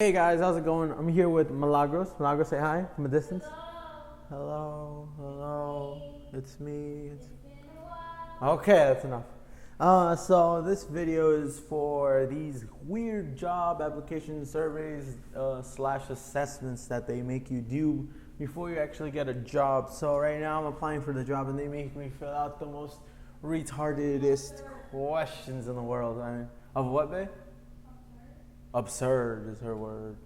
Hey guys, how's it going? I'm here with Milagros. Milagros, say hi from a distance. Hello, hello. It's me. Okay, that's enough. So this video is for these weird job application surveys slash assessments that they make you do before you actually get a job. So right now I'm applying for the job and they make me fill out the most retardedest questions in the world. I mean, of what, babe? Absurd is her word.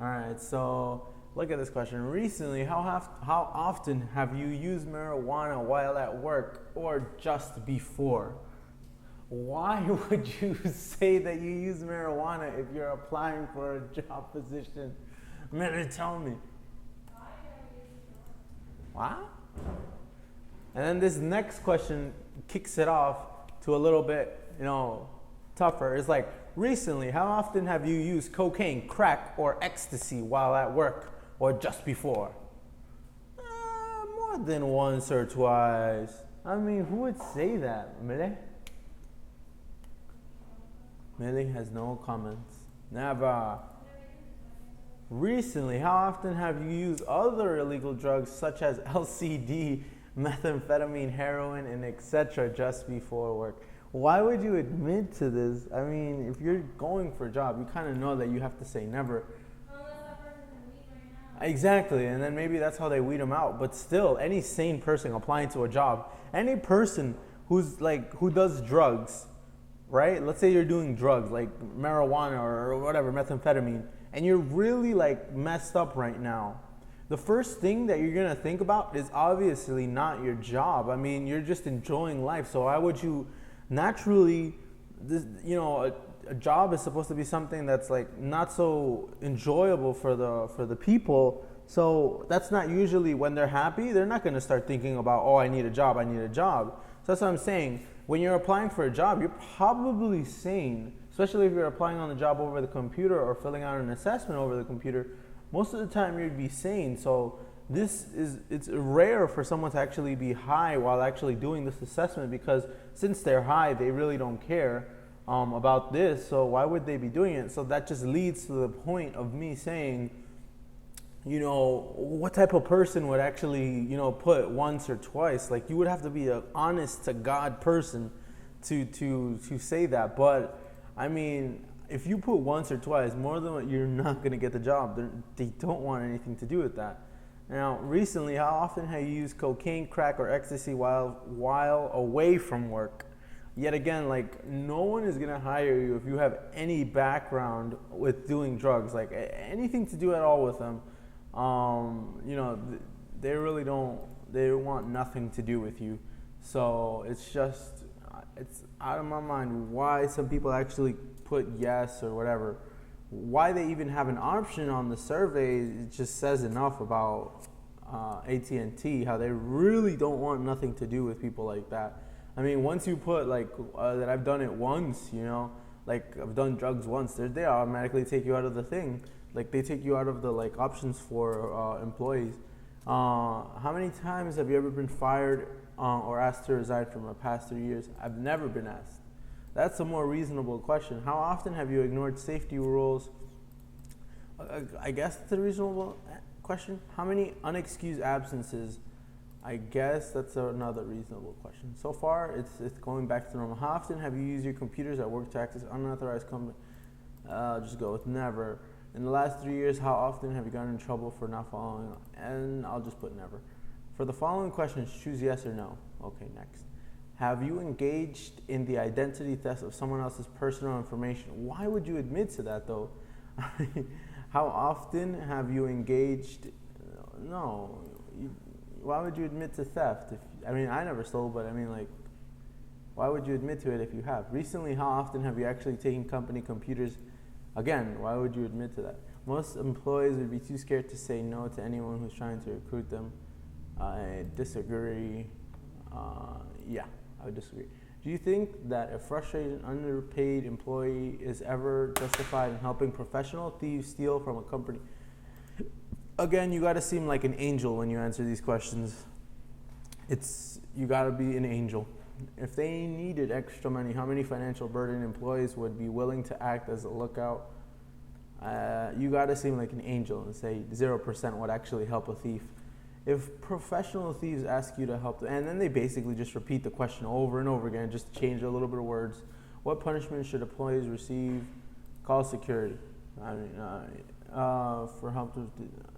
All right, so look at this question. Recently, how often have you used marijuana while at work or just before? Why would you say that you use marijuana if you're applying for a job position? Man, tell me. Wow. And then this next question kicks it off to a little bit, tougher. It's like, recently, how often have you used cocaine, crack, or ecstasy while at work or just before? More than once or twice. I mean, who would say that? Mele? Mele has no comments. Never. Recently, how often have you used other illegal drugs such as LCD, methamphetamine, heroin, and etc. just before work? Why would you admit to this? I mean, if you're going for a job, you kind of know that you have to say never. Exactly, and then maybe that's how they weed them out. But still, any sane person applying to a job, any person who does drugs, right? Let's say you're doing drugs like marijuana or whatever, methamphetamine, and you're really messed up right now. The first thing that you're gonna think about is obviously not your job. I mean, you're just enjoying life. So why would you? Naturally, a job is supposed to be something that's not so enjoyable for the people. So that's not usually when they're happy. They're not going to start thinking about, oh, I need a job. So that's what I'm saying. When you're applying for a job, you're probably sane, especially if you're applying on the job over the computer or filling out an assessment over the computer. Most of the time, you'd be sane. So it's rare for someone to actually be high while actually doing this assessment, because since they're high, they really don't care about this. So why would they be doing it? So that just leads to the point of me saying, what type of person would actually, put once or twice? Like, you would have to be an honest to God person to say that. But I mean, if you put once or twice, more than what, you're not going to get the job. They don't want anything to do with that. Now, recently, how often have you used cocaine, crack, or ecstasy while away from work? Yet again, no one is gonna hire you if you have any background with doing drugs, anything to do at all with them. They really don't. They want nothing to do with you. So it's out of my mind why some people actually put yes or whatever. Why they even have an option on the survey, it just says enough about AT&T, how they really don't want nothing to do with people like that. I mean, once you put that I've done it once, I've done drugs once, they automatically take you out of the thing. They take you out of the options for employees. How many times have you ever been fired or asked to resign from the past 3 years? I've never been asked. That's a more reasonable question. How often have you ignored safety rules? I guess it's a reasonable question. How many unexcused absences? I guess that's another reasonable question. So far, it's going back to normal. How often have you used your computers at work to access unauthorized company? Just go with never. In the last 3 years, how often have you gotten in trouble for not following? And I'll just put never. For the following questions, choose yes or no. Okay, next. Have you engaged in the identity theft of someone else's personal information? Why would you admit to that, though? How often have you engaged? No. Why would you admit to theft? I never stole, but why would you admit to it if you have? Recently, how often have you actually taken company computers? Again, why would you admit to that? Most employees would be too scared to say no to anyone who's trying to recruit them. I disagree. Yeah. I would disagree. Do you think that a frustrated, underpaid employee is ever justified in helping professional thieves steal from a company? Again, you got to seem like an angel when you answer these questions. You got to be an angel. If they needed extra money, how many financial burden employees would be willing to act as a lookout You gotta seem like an angel and say 0% would actually help a thief. If professional thieves ask you to help, and then they basically just repeat the question over and over again, just change a little bit of words. What punishment should employees receive? Call security. I mean, for help to,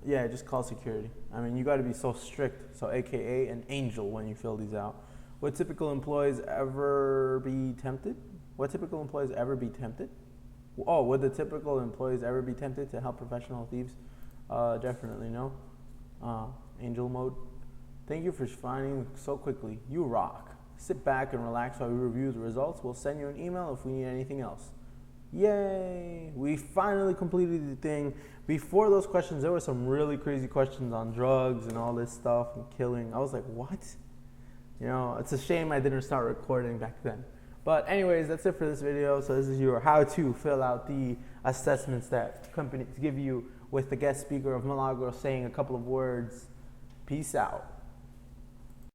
yeah, just call security. I mean, you got to be so strict. So, AKA an angel when you fill these out. Would typical employees ever be tempted? What typical employees ever be tempted? Oh, would the typical employees ever be tempted to help professional thieves? Definitely no. Angel mode. Thank you for finding so quickly. You rock. Sit back and relax while we review the results. We'll send you an email if we need anything else. Yay! We finally completed the thing. Before those questions, there were some really crazy questions on drugs and all this stuff and killing. I was like, what? You know, it's a shame I didn't start recording back then. But anyways, that's it for this video. So this is your how to fill out the assessments that companies give you with the guest speaker of Milagro saying a couple of words. Peace out.